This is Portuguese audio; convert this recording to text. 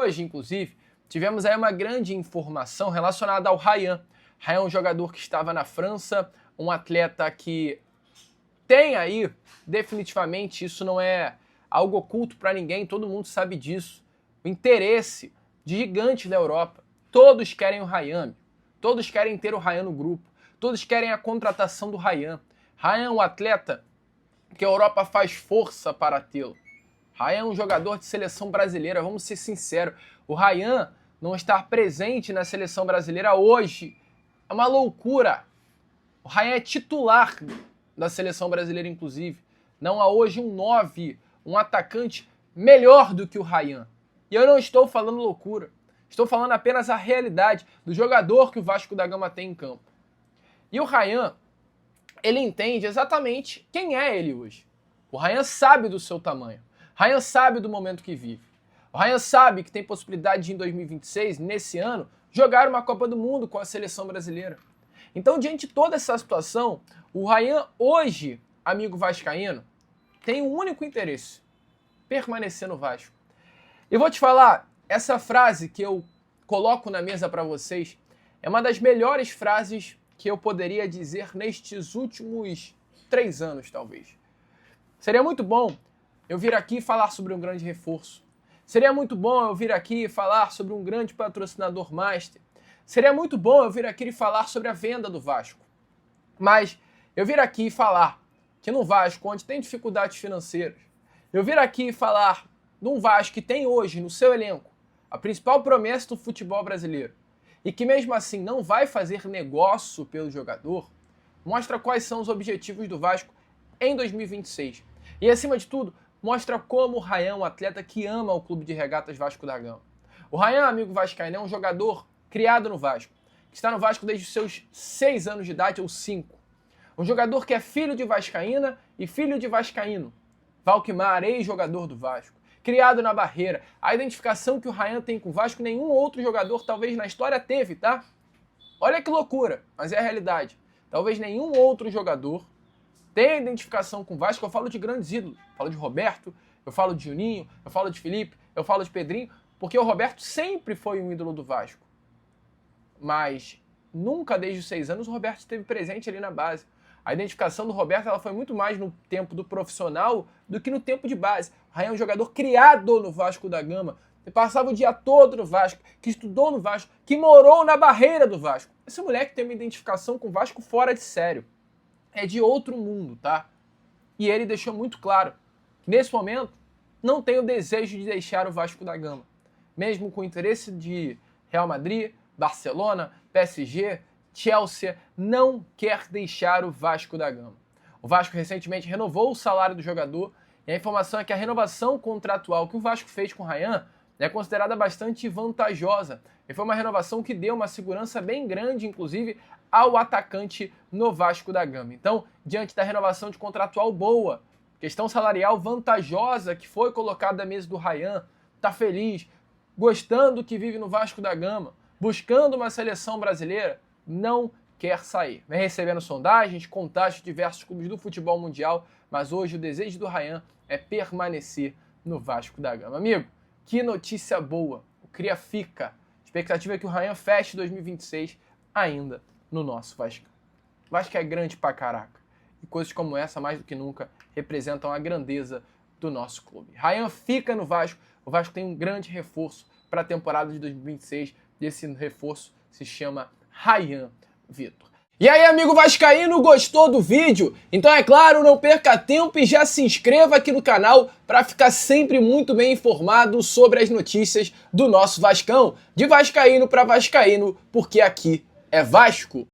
hoje, inclusive, tivemos aí uma grande informação relacionada ao Ryan. Ryan é um jogador que estava na França, um atleta que tem aí, definitivamente, isso não é algo oculto para ninguém, todo mundo sabe disso, o interesse de gigantes da Europa. Todos querem o Ryan, todos querem ter o Ryan no grupo, todos querem a contratação do Ryan. Ryan é um atleta que a Europa faz força para tê-lo. Ryan é um jogador de seleção brasileira, vamos ser sinceros. O Ryan não estar presente na seleção brasileira hoje é uma loucura. O Ryan é titular da seleção brasileira, inclusive. Não há hoje um 9, um atacante melhor do que o Ryan. E eu não estou falando loucura. Estou falando apenas a realidade do jogador que o Vasco da Gama tem em campo. E o Ryan, ele entende exatamente quem é ele hoje. O Ryan sabe do seu tamanho. O Ryan sabe do momento que vive. O Ryan sabe que tem possibilidade de, em 2026, nesse ano, jogar uma Copa do Mundo com a seleção brasileira. Então, diante de toda essa situação, o Ryan hoje, amigo vascaíno, tem um único interesse: permanecer no Vasco. Eu vou te falar, essa frase que eu coloco na mesa para vocês é uma das melhores frases que eu poderia dizer nestes últimos 3 anos, talvez. Seria muito bom eu vir aqui falar sobre um grande reforço. Seria muito bom eu vir aqui falar sobre um grande patrocinador master. Seria muito bom eu vir aqui falar sobre a venda do Vasco. Mas eu vir aqui falar que no Vasco, onde tem dificuldades financeiras, eu vir aqui falar de um Vasco que tem hoje no seu elenco a principal promessa do futebol brasileiro e que mesmo assim não vai fazer negócio pelo jogador, mostra quais são os objetivos do Vasco em 2026. E acima de tudo, mostra como o Ryan é um atleta que ama o Clube de Regatas Vasco da Gama. O Ryan, amigo vascaíno, é um jogador criado no Vasco, que está no Vasco desde os seus 6 anos de idade ou 5. Um jogador que é filho de vascaína e filho de vascaíno. Valquimar, ex-jogador do Vasco. Criado na Barreira. A identificação que o Ryan tem com o Vasco, nenhum outro jogador talvez na história teve, tá? Olha que loucura, mas é a realidade. Talvez nenhum outro jogador tenha identificação com o Vasco. Eu falo de grandes ídolos. Eu falo de Roberto, eu falo de Juninho, eu falo de Felipe, eu falo de Pedrinho, porque o Roberto sempre foi um ídolo do Vasco. Mas nunca desde os 6 anos o Roberto esteve presente ali na base. A identificação do Roberto ela foi muito mais no tempo do profissional do que no tempo de base. O Ryan é um jogador criado no Vasco da Gama, que passava o dia todo no Vasco, que estudou no Vasco, que morou na Barreira do Vasco. Esse moleque tem uma identificação com o Vasco fora de sério. É de outro mundo, tá? E ele deixou muito claro que nesse momento não tem o desejo de deixar o Vasco da Gama. Mesmo com o interesse de Real Madrid, Barcelona, PSG, Chelsea, não quer deixar o Vasco da Gama. O Vasco recentemente renovou o salário do jogador e a informação é que a renovação contratual que o Vasco fez com o Ryan é considerada bastante vantajosa. E foi uma renovação que deu uma segurança bem grande, inclusive, ao atacante no Vasco da Gama. Então, diante da renovação de contratual boa, questão salarial vantajosa que foi colocada na mesa do Ryan, tá feliz, gostando do que vive no Vasco da Gama, buscando uma seleção brasileira, não quer sair. Vem recebendo sondagens, contatos de diversos clubes do futebol mundial, mas hoje o desejo do Ryan é permanecer no Vasco da Gama. Amigo, que notícia boa. O Cria fica. A expectativa é que o Ryan feche 2026 ainda no nosso Vasco. O Vasco é grande pra caraca. E coisas como essa, mais do que nunca, representam a grandeza do nosso clube. Ryan fica no Vasco. O Vasco tem um grande reforço para a temporada de 2026. E esse reforço se chama Ryan Vitor. E aí, amigo vascaíno, gostou do vídeo? Então é claro, não perca tempo e já se inscreva aqui no canal para ficar sempre muito bem informado sobre as notícias do nosso Vascão. De vascaíno para vascaíno, porque aqui é Vasco.